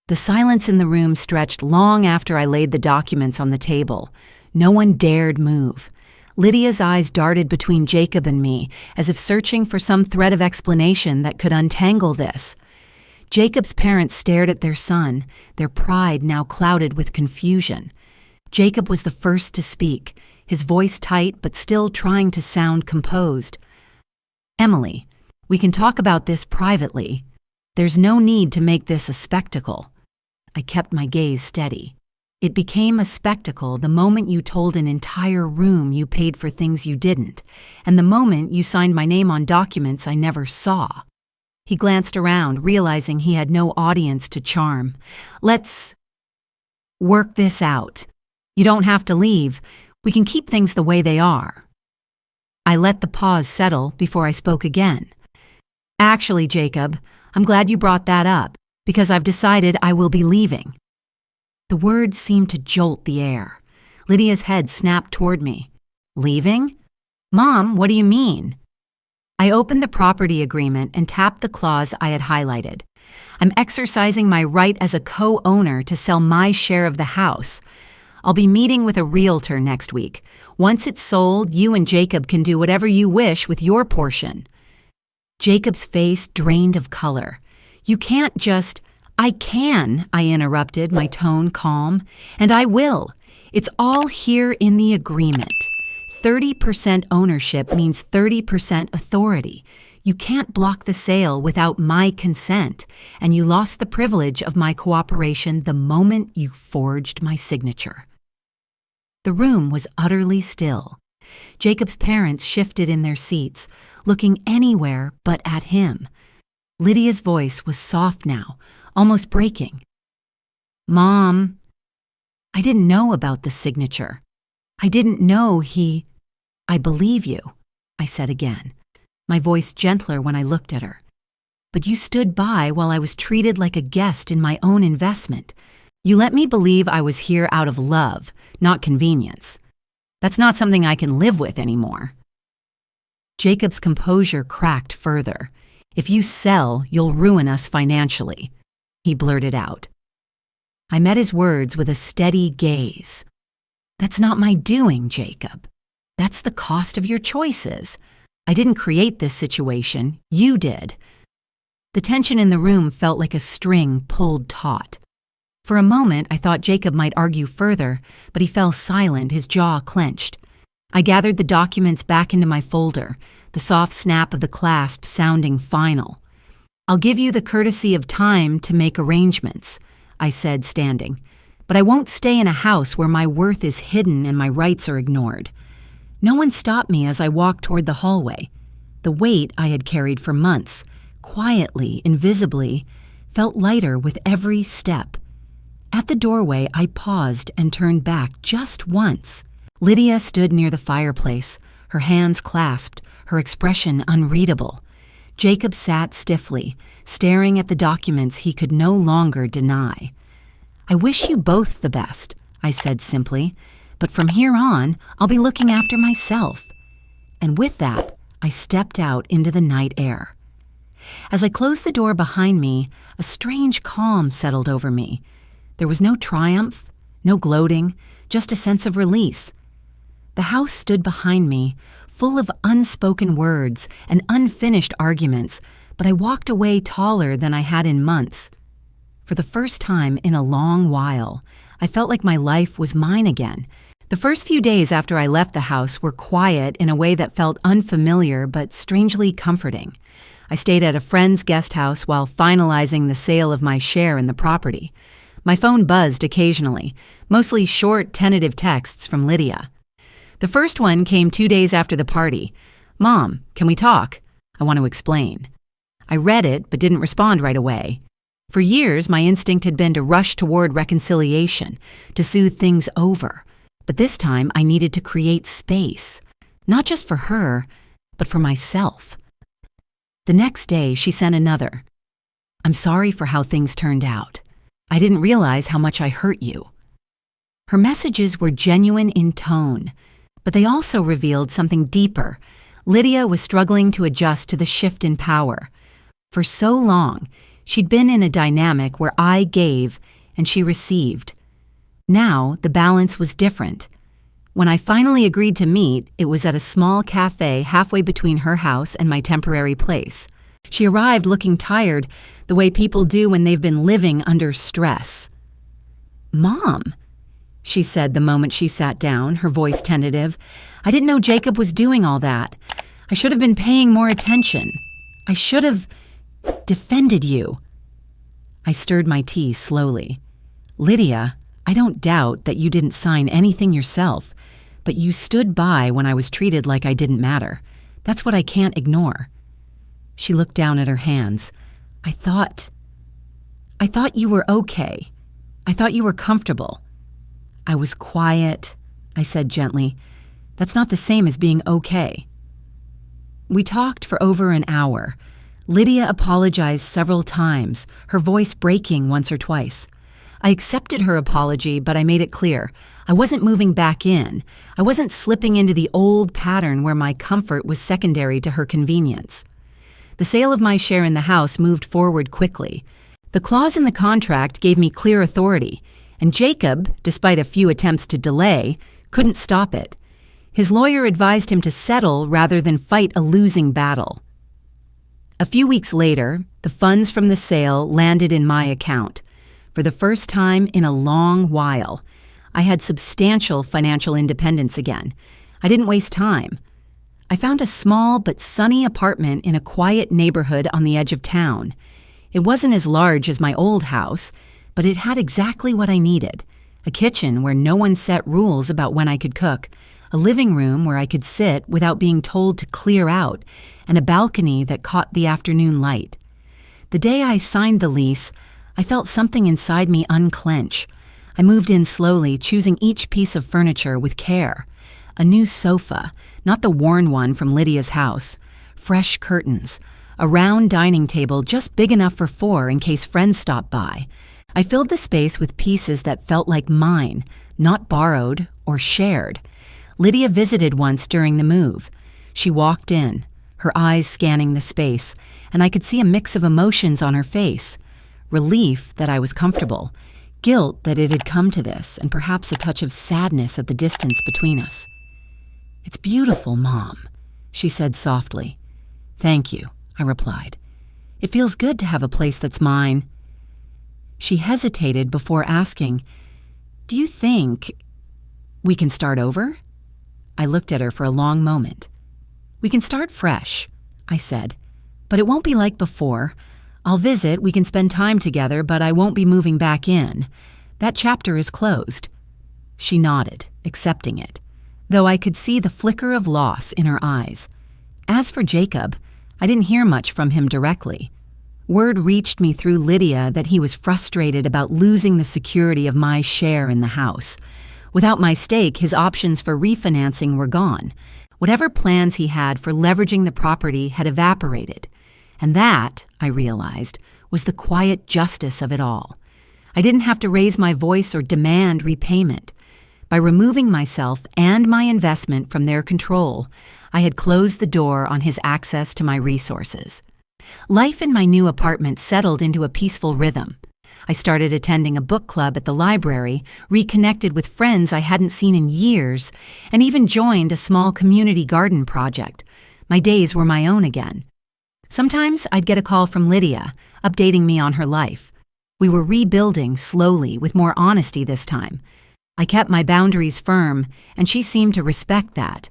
The silence in the room stretched long after I laid the documents on the table. No one dared move. Lydia's eyes darted between Jacob and me, as if searching for some thread of explanation that could untangle this. Jacob's parents stared at their son, their pride now clouded with confusion. Jacob was the first to speak, his voice tight but still trying to sound composed. "Emily, we can talk about this privately. There's no need to make this a spectacle." I kept my gaze steady. "It became a spectacle the moment you told an entire room you paid for things you didn't, and the moment you signed my name on documents I never saw." He glanced around, realizing he had no audience to charm. "Let's work this out. You don't have to leave. We can keep things the way they are." I let the pause settle before I spoke again. "Actually, Jacob, I'm glad you brought that up, because I've decided I will be leaving." The words seemed to jolt the air. Lydia's head snapped toward me. "Leaving? Mom, what do you mean?" I opened the property agreement and tapped the clause I had highlighted. I'm exercising my right as a co-owner to sell my share of the house. I'll be meeting with a realtor next week. Once it's sold, you and Jacob can do whatever you wish with your portion. Jacob's face drained of color. You can't just... I can, I interrupted, my tone calm. And I will. It's all here in the agreement. 30% ownership means 30% authority. You can't block the sale without my consent, and you lost the privilege of my cooperation the moment you forged my signature. The room was utterly still. Jacob's parents shifted in their seats, looking anywhere but at him. Lydia's voice was soft now, almost breaking. Mom, I didn't know about the signature. I didn't know he... I believe you, I said again, my voice gentler when I looked at her. But you stood by while I was treated like a guest in my own investment. You let me believe I was here out of love, not convenience. That's not something I can live with anymore. Jacob's composure cracked further. If you sell, you'll ruin us financially, he blurted out. I met his words with a steady gaze. That's not my doing, Jacob. That's the cost of your choices. I didn't create this situation. You did. The tension in the room felt like a string pulled taut. For a moment, I thought Jacob might argue further, but he fell silent, his jaw clenched. I gathered the documents back into my folder, the soft snap of the clasp sounding final. I'll give you the courtesy of time to make arrangements, I said, standing. But I won't stay in a house where my worth is hidden and my rights are ignored. No one stopped me as I walked toward the hallway. The weight I had carried for months, quietly, invisibly, felt lighter with every step. At the doorway, I paused and turned back just once. Lydia stood near the fireplace, her hands clasped, her expression unreadable. Jacob sat stiffly, staring at the documents he could no longer deny. I wish you both the best, I said simply, but from here on, I'll be looking after myself. And with that, I stepped out into the night air. As I closed the door behind me, a strange calm settled over me. There was no triumph, no gloating, just a sense of release. The house stood behind me, full of unspoken words and unfinished arguments, but I walked away taller than I had in months. For the first time in a long while, I felt like my life was mine again. The first few days after I left the house were quiet in a way that felt unfamiliar but strangely comforting. I stayed at a friend's guest house while finalizing the sale of my share in the property. My phone buzzed occasionally, mostly short, tentative texts from Lydia. The first one came 2 days after the party. Mom, can we talk? I want to explain. I read it but didn't respond right away. For years, my instinct had been to rush toward reconciliation, to soothe things over. But this time, I needed to create space, not just for her, but for myself. The next day, she sent another. I'm sorry for how things turned out. I didn't realize how much I hurt you. Her messages were genuine in tone, but they also revealed something deeper. Lydia was struggling to adjust to the shift in power. For so long, she'd been in a dynamic where I gave and she received. Now, the balance was different. When I finally agreed to meet, it was at a small cafe halfway between her house and my temporary place. She arrived looking tired, the way people do when they've been living under stress. Mom, she said the moment she sat down, her voice tentative. I didn't know Jacob was doing all that. I should have been paying more attention. I should have defended you. I stirred my tea slowly. Lydia, I don't doubt that you didn't sign anything yourself, but you stood by when I was treated like I didn't matter. That's what I can't ignore. She looked down at her hands. I thought you were okay. I thought you were comfortable. I was quiet, I said gently. That's not the same as being okay. We talked for over an hour. Lydia apologized several times, her voice breaking once or twice. I accepted her apology, but I made it clear I wasn't moving back in. I wasn't slipping into the old pattern where my comfort was secondary to her convenience. The sale of my share in the house moved forward quickly. The clause in the contract gave me clear authority, and Jacob, despite a few attempts to delay, couldn't stop it. His lawyer advised him to settle rather than fight a losing battle. A few weeks later, the funds from the sale landed in my account. For the first time in a long while, I had substantial financial independence again. I didn't waste time. I found a small but sunny apartment in a quiet neighborhood on the edge of town. It wasn't as large as my old house, but it had exactly what I needed. A kitchen where no one set rules about when I could cook, a living room where I could sit without being told to clear out, and a balcony that caught the afternoon light. The day I signed the lease, I felt something inside me unclench. I moved in slowly, choosing each piece of furniture with care. A new sofa, not the worn one from Lydia's house. Fresh curtains. A round dining table just big enough for 4 in case friends stopped by. I filled the space with pieces that felt like mine, not borrowed or shared. Lydia visited once during the move. She walked in, her eyes scanning the space, and I could see a mix of emotions on her face. Relief that I was comfortable, guilt that it had come to this, and perhaps a touch of sadness at the distance between us. "It's beautiful, Mom," she said softly. "Thank you," I replied. "It feels good to have a place that's mine." She hesitated before asking, "Do you think we can start over?" I looked at her for a long moment. "We can start fresh," I said, "but it won't be like before. I'll visit, we can spend time together, but I won't be moving back in. That chapter is closed." She nodded, accepting it, though I could see the flicker of loss in her eyes. As for Jacob, I didn't hear much from him directly. Word reached me through Lydia that he was frustrated about losing the security of my share in the house. Without my stake, his options for refinancing were gone. Whatever plans he had for leveraging the property had evaporated. And that, I realized, was the quiet justice of it all. I didn't have to raise my voice or demand repayment. By removing myself and my investment from their control, I had closed the door on his access to my resources. Life in my new apartment settled into a peaceful rhythm. I started attending a book club at the library, reconnected with friends I hadn't seen in years, and even joined a small community garden project. My days were my own again. Sometimes I'd get a call from Lydia, updating me on her life. We were rebuilding slowly, with more honesty this time. I kept my boundaries firm, and she seemed to respect that.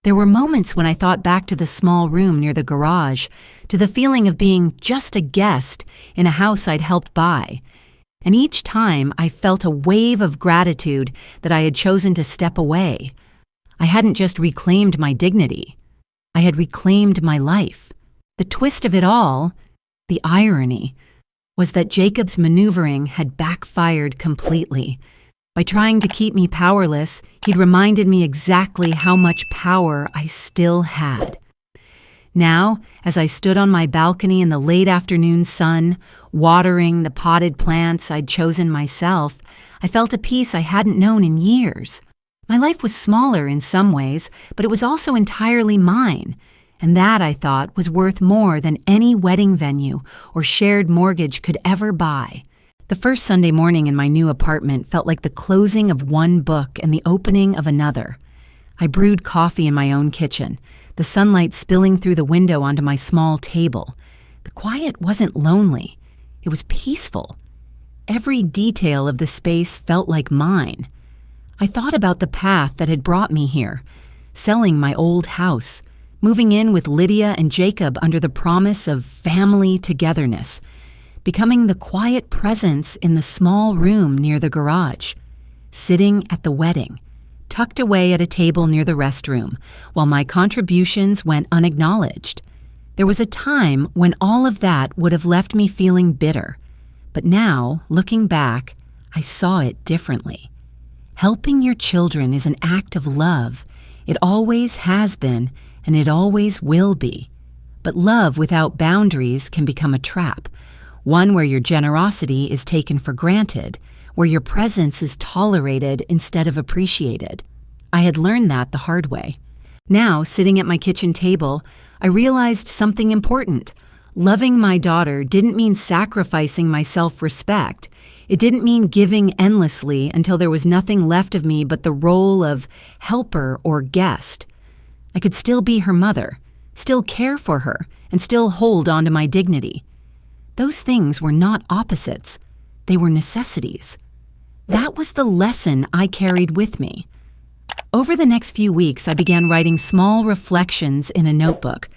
There were moments when I thought back to the small room near the garage, to the feeling of being just a guest in a house I'd helped buy. And each time I felt a wave of gratitude that I had chosen to step away. I hadn't just reclaimed my dignity. I had reclaimed my life. The twist of it all, the irony, was that Jacob's maneuvering had backfired completely. By trying to keep me powerless, he'd reminded me exactly how much power I still had. Now, as I stood on my balcony in the late afternoon sun, watering the potted plants I'd chosen myself, I felt a peace I hadn't known in years. My life was smaller in some ways, but it was also entirely mine, and that, I thought, was worth more than any wedding venue or shared mortgage could ever buy. The first Sunday morning in my new apartment felt like the closing of one book and the opening of another. I brewed coffee in my own kitchen, the sunlight spilling through the window onto my small table. The quiet wasn't lonely. It was peaceful. Every detail of the space felt like mine. I thought about the path that had brought me here, selling my old house, moving in with Lydia and Jacob under the promise of family togetherness, becoming the quiet presence in the small room near the garage, sitting at the wedding, tucked away at a table near the restroom, while my contributions went unacknowledged. There was a time when all of that would have left me feeling bitter, but now, looking back, I saw it differently. Helping your children is an act of love. It always has been, and it always will be. But love without boundaries can become a trap, one where your generosity is taken for granted, where your presence is tolerated instead of appreciated. I had learned that the hard way. Now, sitting at my kitchen table, I realized something important. Loving my daughter didn't mean sacrificing my self-respect. It didn't mean giving endlessly until there was nothing left of me but the role of helper or guest. I could still be her mother, still care for her, and still hold on to my dignity. Those things were not opposites. They were necessities. That was the lesson I carried with me. Over the next few weeks, I began writing small reflections in a notebook.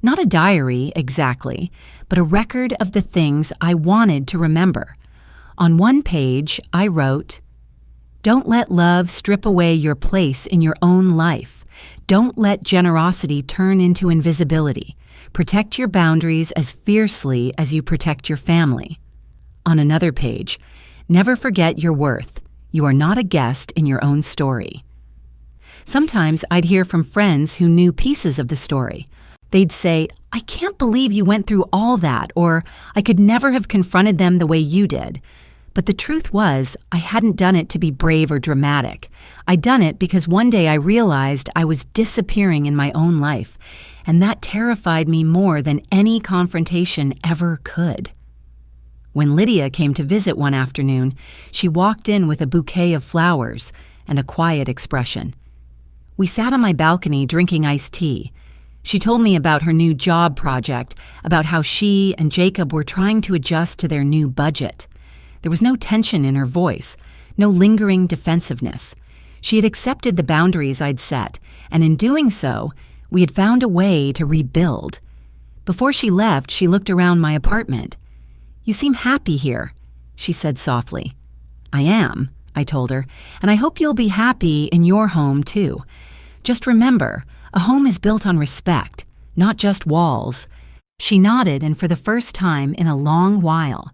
Not a diary, exactly, but a record of the things I wanted to remember. On one page, I wrote, "Don't let love strip away your place in your own life. Don't let generosity turn into invisibility. Protect your boundaries as fiercely as you protect your family." On another page, "Never forget your worth. You are not a guest in your own story." Sometimes I'd hear from friends who knew pieces of the story. They'd say, "I can't believe you went through all that," or "I could never have confronted them the way you did." But the truth was, I hadn't done it to be brave or dramatic. I'd done it because one day I realized I was disappearing in my own life, and that terrified me more than any confrontation ever could. When Lydia came to visit one afternoon, she walked in with a bouquet of flowers and a quiet expression. We sat on my balcony drinking iced tea. She told me about her new job project, about how she and Jacob were trying to adjust to their new budget. There was no tension in her voice, no lingering defensiveness. She had accepted the boundaries I'd set, and in doing so, we had found a way to rebuild. Before she left, she looked around my apartment. "You seem happy here," she said softly. "I am," I told her, "and I hope you'll be happy in your home, too. Just remember, a home is built on respect, not just walls." She nodded, and for the first time in a long while,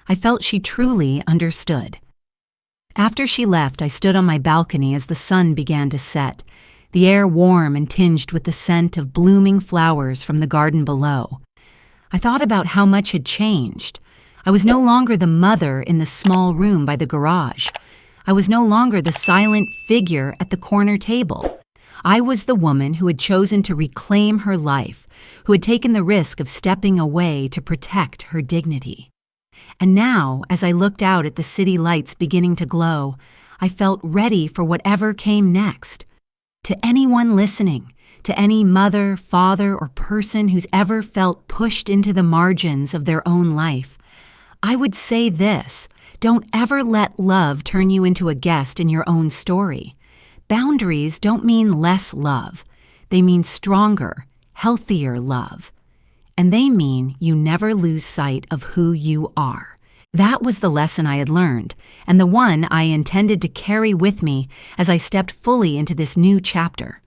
I felt she truly understood. After she left, I stood on my balcony as the sun began to set, the air warm and tinged with the scent of blooming flowers from the garden below. I thought about how much had changed. I was no longer the mother in the small room by the garage. I was no longer the silent figure at the corner table. I was the woman who had chosen to reclaim her life, who had taken the risk of stepping away to protect her dignity. And now, as I looked out at the city lights beginning to glow, I felt ready for whatever came next. To anyone listening, to any mother, father, or person who's ever felt pushed into the margins of their own life, I would say this: don't ever let love turn you into a guest in your own story. Boundaries don't mean less love. They mean stronger, healthier love. And they mean you never lose sight of who you are. That was the lesson I had learned, and the one I intended to carry with me as I stepped fully into this new chapter.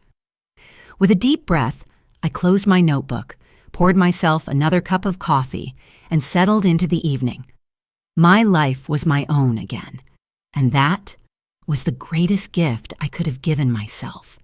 With a deep breath, I closed my notebook, poured myself another cup of coffee, and settled into the evening. My life was my own again, and that was the greatest gift I could have given myself.